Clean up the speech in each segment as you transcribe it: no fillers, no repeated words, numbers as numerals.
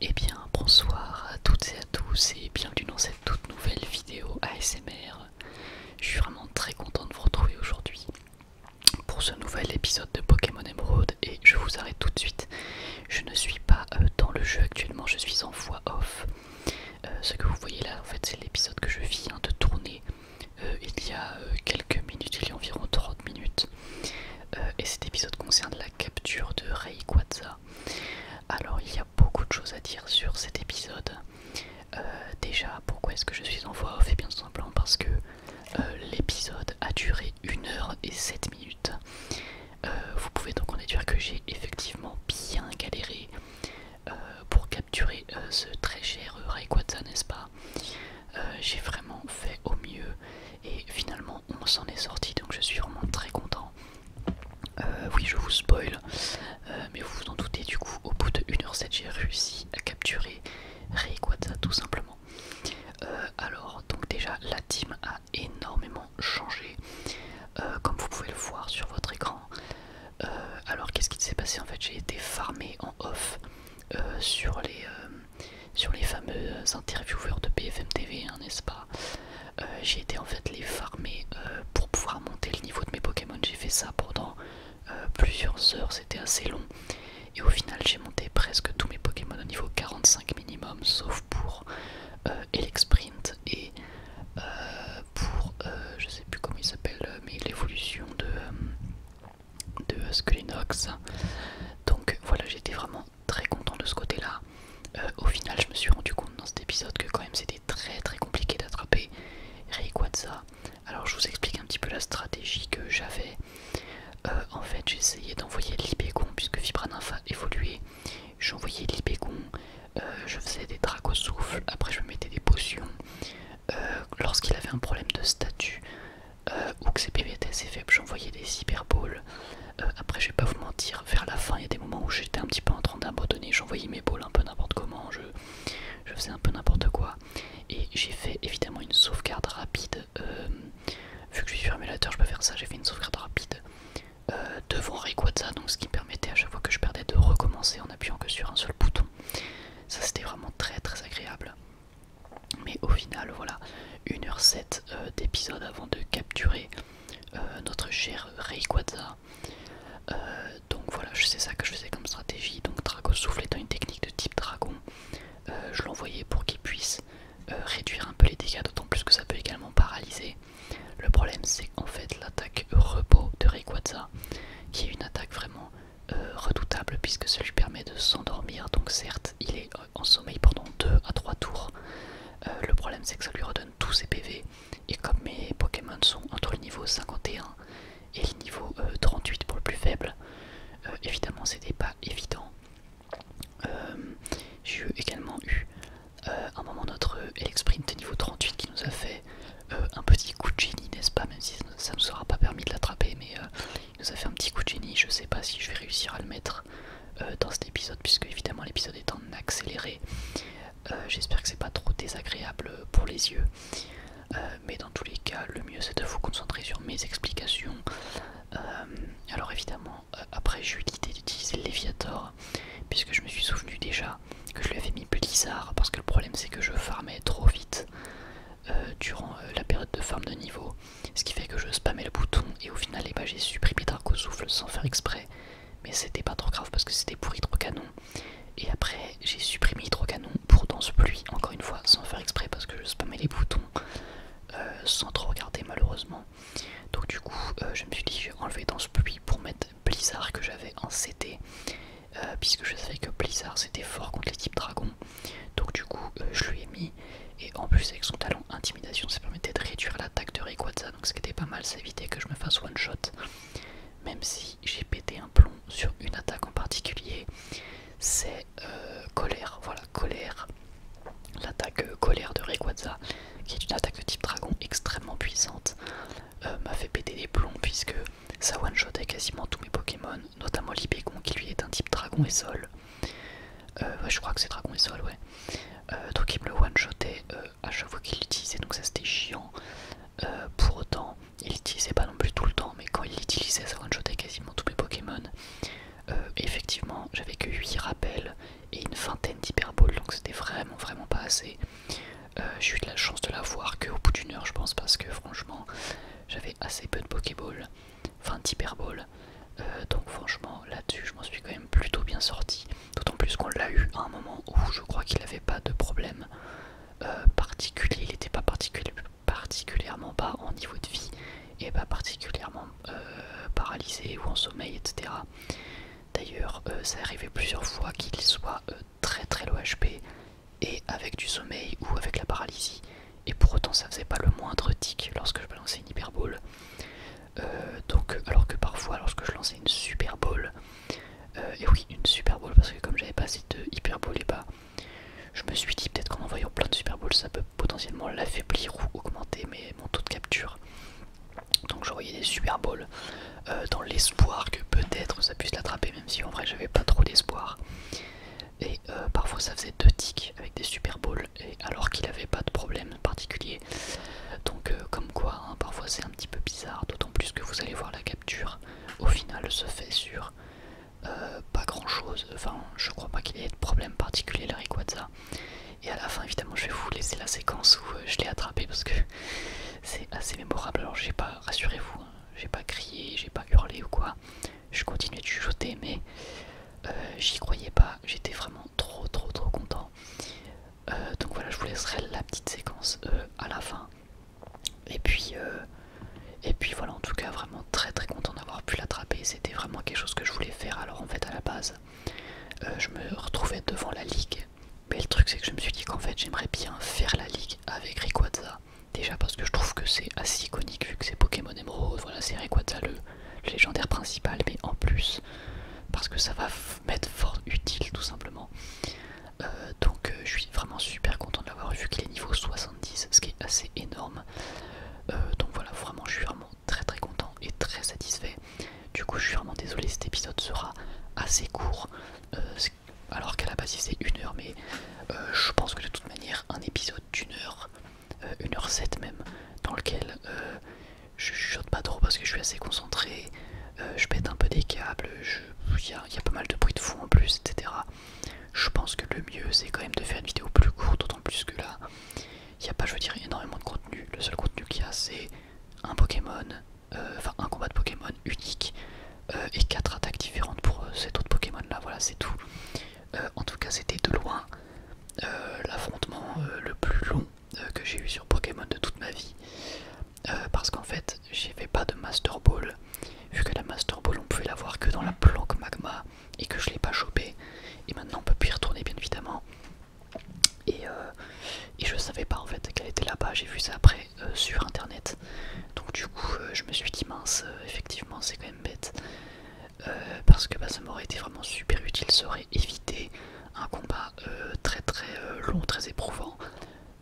Eh bien, bonsoir à toutes et à tous et bienvenue dans cette toute nouvelle vidéo ASMR. Je suis vraiment très content de vous retrouver aujourd'hui pour ce nouvel épisode de Pokémon Emerald et je vous arrête tout de suite. Je ne suis pas dans le jeu actuellement, je suis en voix off. Ce que vous voyez là, en fait, c'est l'épisode que je viens de tourner il y a quelques minutes, il y a environ 30 minutes. Et cet épisode concerne la capture de Rayquaza. Alors il y a beaucoup de choses à dire sur cet épisode. Déjà, pourquoi est-ce que je suis en voix off? Et bien simplement parce que l'épisode a duré 1h07. Vous pouvez donc en déduire que j'ai effectivement bien galéré pour capturer ce très cher Rayquaza, n'est-ce pas? J'ai vraiment fait au mieux et finalement on s'en est sorti, donc je suis vraiment très content. Oui, je vous spoil, mais vous vous en doutez, du coup au bout de 1h07 j'ai réussi à capturer Rayquaza tout simplement. Alors donc déjà la team a énormément changé, comme vous pouvez le voir sur votre écran. Alors qu'est-ce qui s'est passé? En fait, j'ai été farmé en off sur les fameux intervieweurs de BFM TV, hein, n'est-ce pas? J'ai été en fait les farmer pour pouvoir monter le niveau de mes Pokémon. J'ai fait ça pendant plusieurs heures, c'était assez long. Et au final, j'ai monté presque tous mes Pokémon au niveau 45 minimum, sauf pour Elexprint et pour, je sais plus comment il s'appelle, mais l'évolution de Skulinox. Donc voilà, j'étais vraiment très content de ce côté-là. Au final, je me suis rendu compte dans cet épisode que quand même c'était très compliqué d'attraper Rayquaza. Alors je vous explique un petit peu la stratégie que j'avais. En fait, j'essayais d'envoyer l'Ibegon puisque Vibranymph a évolué. J'envoyais l'Ibegon, je faisais des Dracos souffle, après je me mettais des potions. Lorsqu'il avait un problème de statut ou que ses PV étaient assez faibles, j'envoyais des Cyber Balls. Après, je vais pas vous mentir, vers la fin, il y a des moments où j'étais un petit peu en train d'abandonner. J'envoyais mes balls un peu n'importe comment, je faisais un peu n'importe quoi. Et j'ai fait évidemment une sauvegarde rapide. Vu que je suis sur émulateur, je peux faire ça. J'ai fait une sauvegarde rapide devant Rayquaza, donc ce qui me permettait à chaque fois que je perdais de recommencer en appuyant que sur un seul bouton. Ça, c'était vraiment très agréable. Mais au final, voilà, 1h07 d'épisode avant de capturer notre cher Rayquaza. Donc voilà, c'est ça que je faisais comme stratégie. Donc Dragon Souffle étant une technique de type dragon, je l'envoyais pour qu'il puisse réduire un peu les dégâts, d'autant plus que ça peut également paralyser. Le problème, c'est qu'en fait l'attaque repos de Rayquaza, qui est une attaque vraiment redoutable puisque ça lui permet de s'endormir. Donc certes, il est en sommeil pendant 2 à 3 tours. Le problème, c'est que ça lui redonne tous ses PV. Et comme mes Pokémon sont entre le niveau 51 et le niveau 38 pour le plus faible, évidemment c'était pas évident. J'ai également eu un moment notre Elexprint niveau 38 qui nous a fait un petit coup de génie, n'est-ce pas? Même si ça ne nous aura pas permis de l'attraper, mais il nous a fait un petit coup de génie. Je sais pas si je vais réussir à le mettre dans cet épisode, puisque évidemment l'épisode est en accéléré. J'espère que c'est pas trop désagréable pour les yeux. Mais dans tous les cas, le mieux c'est de vous concentrer sur mes explications. Alors évidemment, après j'ai eu l'idée d'utiliser Léviator, puisque je me suis souvenu déjà que je lui avais mis Blizzard, parce que le problème c'est que je farmais trop vite durant la période de farm de niveau, ce qui fait que je spammais le bouton, et au final j'ai supprimé Draco Souffle sans faire exprès, mais c'était pas trop grave parce que c'était pour Hydrocanon. Et après j'ai supprimé Hydrocanon pour Danse Pluie, encore une fois sans faire exprès parce que je spammais les boutons sans trop regarder malheureusement. Donc du coup je me suis dit je vais enlever Danse Pluie pour mettre Blizzard que j'avais en CT, puisque je savais que Blizzard c'était fort contre les types dragons. Donc du coup je lui ai mis, et en plus avec son talent intimidation ça permettait de réduire l'attaque de Rayquaza, donc ce qui était pas mal, ça évitait que je me fasse one shot. Même si j'ai pété un plomb sur une attaque en particulier, c'est colère, voilà, colère. L'attaque colère de Rayquaza, qui est une attaque de type dragon extrêmement puissante, m'a fait péter des plombs puisque ça one-shotait quasiment tous mes Pokémon, notamment l'Ibegon qui lui est un type dragon et sol. Ouais, je crois que c'est dragon et sol, ouais. Donc il me le one-shotait à chaque fois qu'il l'utilisait, donc ça c'était chiant. Pour autant, il l'utilisait pas non plus tout le temps, mais quand il l'utilisait, ça one-shotait quasiment tous mes Pokémon. Effectivement, j'avais que 8 rappels et une vingtaine d'hyperballs, donc parce que franchement j'avais assez peu de Pokéball, enfin d'Hyperball. Donc franchement là-dessus je m'en suis quand même plutôt bien sorti. D'autant plus qu'on l'a eu à un moment où je crois qu'il n'avait pas de problème particulier, il n'était pas particulièrement bas en niveau de vie et pas particulièrement paralysé ou en sommeil, etc. D'ailleurs ça arrivait plusieurs fois qu'il soit très très low HP et avec du sommeil ou avec la paralysie, et pour autant ça faisait pas le moindre tic lorsque je balançais une Hyperball. Donc alors que parfois lorsque je lançais une Super Ball, et oui une Super Ball parce que comme j'avais pas assez de Hyperball et bah je me suis dit peut-être qu'en envoyant plein de Super Balls ça peut potentiellement l'affaiblir ou augmenter mon taux de capture. Donc j'envoyais des Super Balls dans l'espoir que peut-être ça puisse l'attraper, même si en vrai j'avais pas trop d'espoir. Et parfois ça faisait 2 ticks avec des Super Balls et alors qu'il avait pas de problème particulier. Donc comme quoi hein, parfois c'est un petit peu bizarre, d'autant plus que vous allez voir la capture au final se fait sur pas grand chose. Enfin je crois pas qu'il y ait de problème particulier la Rayquaza. Et à la fin évidemment je vais vous laisser la séquence où je l'ai attrapé parce que c'est assez mémorable. Alors j'ai pas, rassurez-vous, hein, j'ai pas crié, j'ai pas hurlé ou quoi, je continuais de chuchoter mais j'y croyais pas, j'étais vraiment trop content. Donc voilà, je vous laisserai la petite séquence à la fin. Et puis voilà, en tout cas vraiment très content d'avoir pu l'attraper. C'était vraiment quelque chose que je voulais faire. Alors en fait à la base je me retrouvais devant la ligue, mais le truc c'est que je me suis dit qu'en fait j'aimerais bien faire la ligue avec Rayquaza. Déjà parce que je trouve que c'est assez iconique vu que c'est Pokémon Emerald, voilà c'est Rayquaza le légendaire principal, mais en plus parce que ça va m'être fort utile tout simplement. Donc je suis vraiment super content de l'avoir vu qu'il est niveau 70, ce qui est assez énorme. Donc voilà, vraiment je suis vraiment très content et très satisfait. Du coup je suis vraiment désolé, cet épisode sera assez court, alors qu'à la base il faisait 1 heure, mais je pense que de toute manière un épisode d'1 heure, 1h07 même, dans lequel je chuchote pas trop parce que je suis assez concentré, je pète un peu des câbles, il y a pas mal de bruit de fond en plus, etc. Je pense que le mieux c'est quand même de faire une vidéo plus courte, d'autant plus que là il n'y a pas, je veux dire, énormément de contenu. Le seul contenu qu'il y a c'est un Pokémon, enfin un combat de Pokémon unique et 4 attaques différentes pour cet autre Pokémon là, voilà c'est tout. En tout cas c'était de loin l'affrontement le plus long que j'ai eu sur Pokémon de toute ma vie. Parce qu'en fait j'avais pas de Master Ball, vu que la Master Ball on pouvait l'avoir que dans la planque magma et que je l'ai pas chopé, et maintenant on peut plus y retourner bien évidemment. Et je savais pas en fait qu'elle était là-bas, j'ai vu ça après sur internet. Donc du coup je me suis dit mince, effectivement c'est quand même bête. Parce que bah, ça m'aurait été vraiment super utile, ça aurait évité un combat très long, très éprouvant.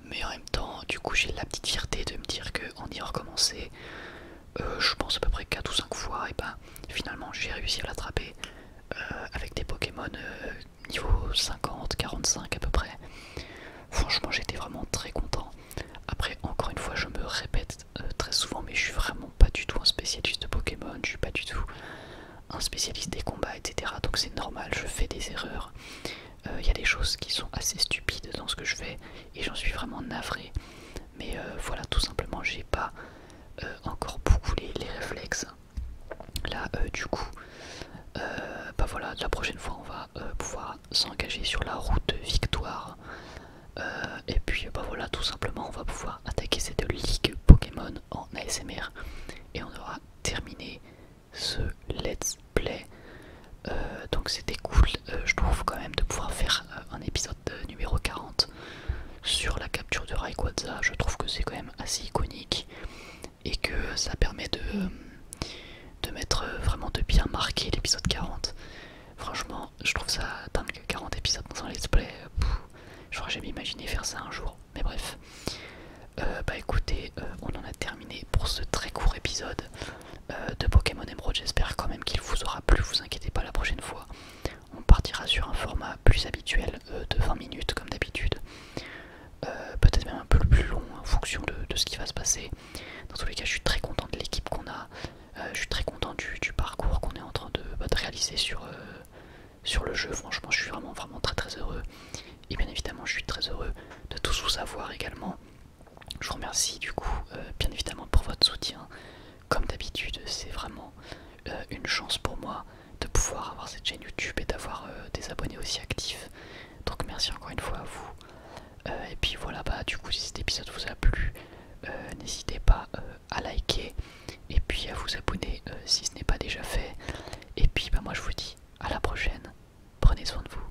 Mais en même temps, du coup j'ai la petite fierté de me dire qu'en y recommencer, je pense à peu près 4 ou 5 fois, et bah finalement j'ai réussi à l'attraper avec des Pokémon niveau 50, 45 à peu près. Franchement j'étais vraiment très content. Après encore une fois je me répète très souvent, mais je suis vraiment pas du tout un spécialiste de Pokémon, je suis pas du tout un spécialiste des combats, etc. Donc c'est normal, je fais des erreurs. Il y a des choses qui sont assez stupides dans ce que je fais et j'en suis vraiment navré. Mais voilà, tout simplement j'ai pas encore beaucoup les réflexes. Là du coup bah voilà, la prochaine fois on va pouvoir s'engager sur la route de victoire. Et puis bah voilà, tout simplement on va pouvoir attaquer cette ligue Pokémon en ASMR et on aura terminé ce let's play. Donc c'était cool, je trouve quand même de pouvoir faire un épisode numéro 40 sur la capture de Rayquaza. Je trouve que c'est quand même assez iconique et que ça permet de mettre vraiment de bien marquer l'épisode 40. Franchement je trouve ça dingue, 40 épisodes dans un let's play, j'aurais jamais imaginé faire ça un jour, mais bref. Bah écoutez, on en a terminé pour ce très court épisode de Pokémon Emerald. J'espère quand même qu'il vous aura plu, vous inquiétez pas, la prochaine fois on partira sur un format plus habituel de 20 minutes comme d'habitude, peut-être même un peu plus long en fonction de ce qui va se passer. Dans tous les cas je suis très content de l'équipe qu'on a, je suis très content du parcours qu'on est en train de réaliser sur le jeu. Franchement je suis vraiment très heureux, et bien évidemment je suis très heureux de tous vous avoir également. je vous remercie du coup bien évidemment pour votre soutien. Comme d'habitude, c'est vraiment une chance pour moi de pouvoir avoir cette chaîne YouTube et d'avoir des abonnés aussi actifs. Donc merci encore une fois à vous. Et puis voilà, bah du coup si cet épisode vous a plu, n'hésitez pas à liker et puis à vous abonner si ce n'est pas déjà fait. Et puis bah moi je vous dis à la prochaine, prenez soin de vous.